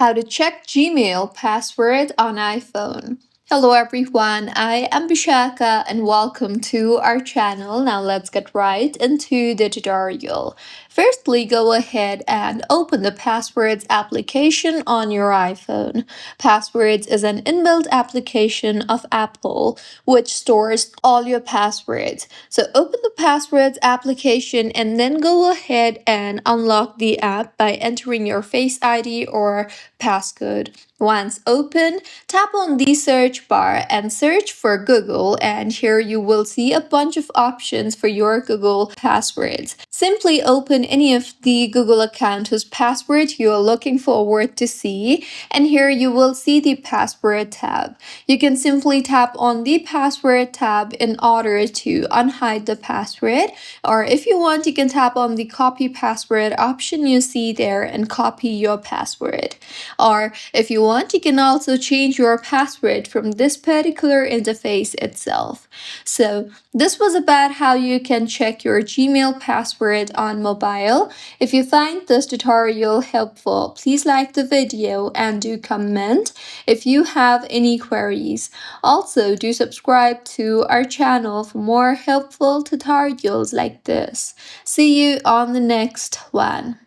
How to check Gmail password on iPhone. Hello everyone, I am Bishaka and welcome to our channel. Now let's get right into the tutorial. Firstly, go ahead and open the Passwords application on your iPhone. Passwords is an inbuilt application of Apple which stores all your passwords. So open the Passwords application and then go ahead and unlock the app by entering your Face ID or passcode. Once open, tap on the search bar and search for Google, and here you will see a bunch of options for your Google passwords. Simply open any of the Google account whose password you are looking forward to see, and here you will see the password tab. You can simply tap on the password tab in order to unhide the password, or if you want, you can tap on the copy password option you see there and copy your password. Or if you want, you can also change your password from this particular interface itself. So this was about how you can check your Gmail password on mobile. If you find this tutorial helpful, please like the video and do comment if you have any queries. Also, do subscribe to our channel for more helpful tutorials like this. See you on the next one.